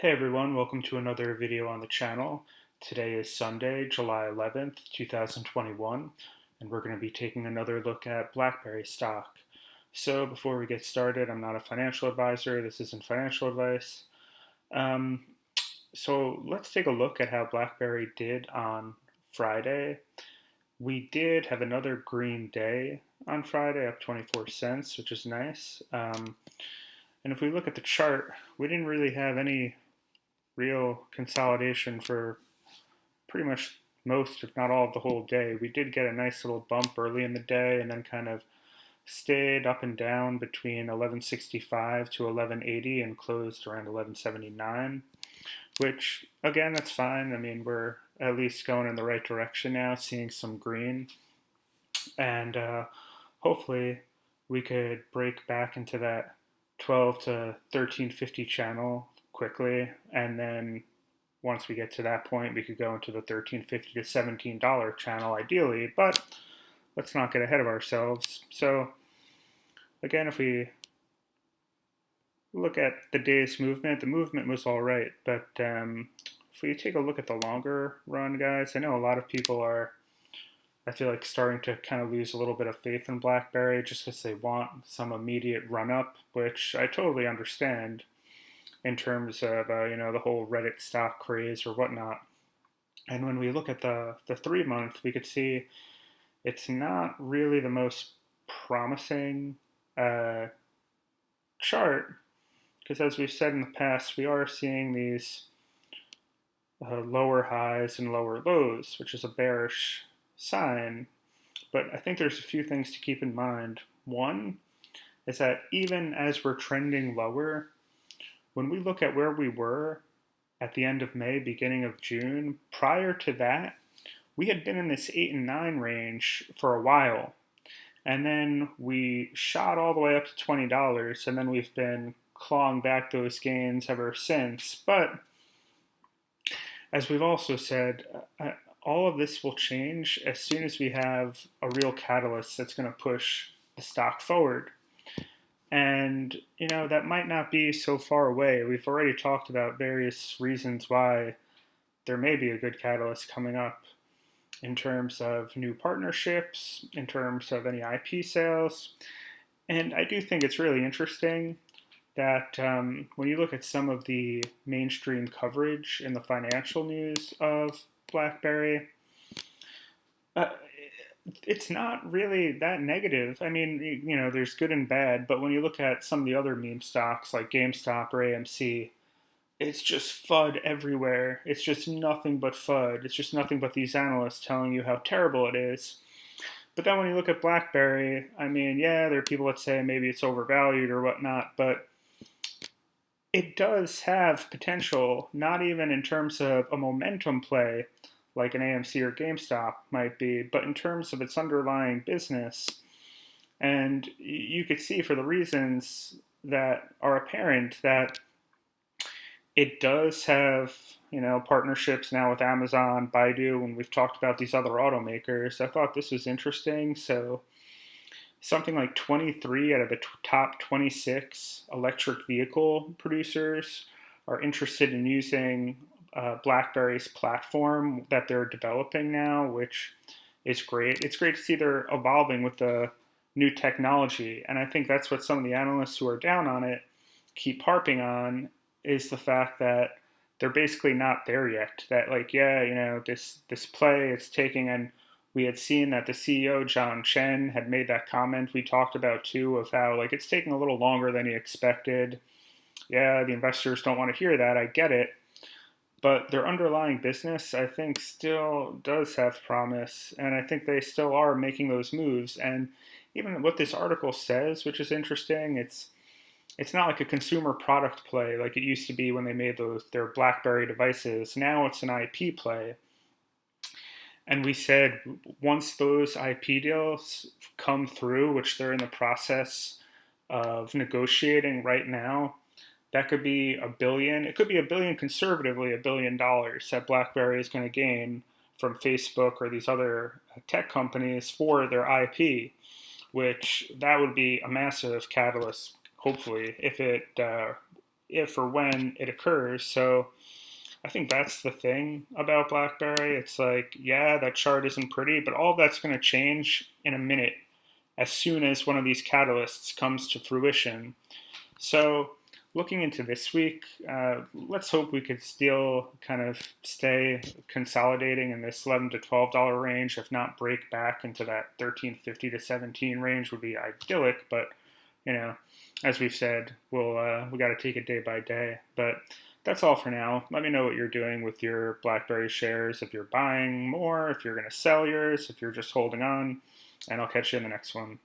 Hey everyone, welcome to another video on the channel. Today is Sunday, July 11th, 2021, and we're going to be taking another look at Blackberry stock. So before we get started, I'm not a financial advisor, this isn't financial advice. Um, so let's take a look at how Blackberry did on Friday. We did have another green day on Friday, up 24 cents, which is nice. And if we look at the chart, we didn't really have any real consolidation for pretty much most, if not all, of the whole day. We did get a nice little bump early in the day and then kind of stayed up and down between 1165 to 1180 and closed around 1179, which again, that's fine. I mean, we're at least going in the right direction now, seeing some green. And hopefully we could break back into that 12 to 1350 channel quickly, and then once we get to that point, we could go into the 13.50 to $17 channel ideally, but let's not get ahead of ourselves. So again, if we look at the day's movement, the movement was all right, but if we take a look at the longer run, guys, I know a lot of people are, I feel like, starting to kind of lose a little bit of faith in BlackBerry just because they want some immediate run up, which I totally understand in terms of the whole Reddit stock craze or whatnot. And when we look at the 3 month, we could see it's not really the most promising uh, chart because, as we've said in the past, we are seeing these lower highs and lower lows, which is a bearish sign. But I think there's a few things to keep in mind. One is that even as we're trending lower, when we look at where we were at the end of May, beginning of June, prior to that, we had been in this 8 and 9 range for a while. And then we shot all the way up to $20, and then we've been clawing back those gains ever since. But as we've also said, all of this will change as soon as we have a real catalyst that's going to push the stock forward. And, that might not be so far away. We've already talked about various reasons why there may be a good catalyst coming up in terms of new partnerships, in terms of any IP sales. And I do think it's really interesting that when you look at some of the mainstream coverage in the financial news of BlackBerry, uh, it's not really that negative. I mean, there's good and bad, but when you look at some of the other meme stocks like GameStop or AMC, it's just FUD everywhere. It's just nothing but FUD. It's just nothing but these analysts telling you how terrible it is. But then when you look at BlackBerry, I mean, yeah, there are people that say maybe it's overvalued or whatnot, but it does have potential, not even in terms of a momentum play like an AMC or GameStop might be, but in terms of its underlying business. And you could see for the reasons that are apparent that it does have, partnerships now with Amazon, Baidu, and we've talked about these other automakers. I thought this was interesting. So something like 23 out of the top 26 electric vehicle producers are interested in using BlackBerry's platform that they're developing now, which is great. It's great to see they're evolving with the new technology. And I think that's what some of the analysts who are down on it keep harping on, is the fact that they're basically not there yet. That, like, yeah, this play it's taking, and we had seen that the CEO John Chen had made that comment we talked about too, of how, like, it's taking a little longer than he expected. Yeah, the investors don't want to hear that. I get it. But their underlying business, I think, still does have promise, and I think they still are making those moves. And even what this article says, which is interesting, it's not like a consumer product play like it used to be when they made their BlackBerry devices. Now it's an IP play. And we said once those IP deals come through, which they're in the process of negotiating right now, that could be a billion. It could be a billion conservatively, $1 billion that BlackBerry is going to gain from Facebook or these other tech companies for their IP, which that would be a massive catalyst, hopefully, if if or when it occurs. So I think that's the thing about BlackBerry. It's like, yeah, that chart isn't pretty, but all that's going to change in a minute as soon as one of these catalysts comes to fruition. So, looking into this week, let's hope we could still kind of stay consolidating in this $11 to $12 range, if not break back into that 13.50 to 17 range would be idyllic. But you know, as we've said, we got to take it day by day. But that's all for now. Let me know what you're doing with your BlackBerry shares. If you're buying more, if you're going to sell yours, if you're just holding on, and I'll catch you in the next one.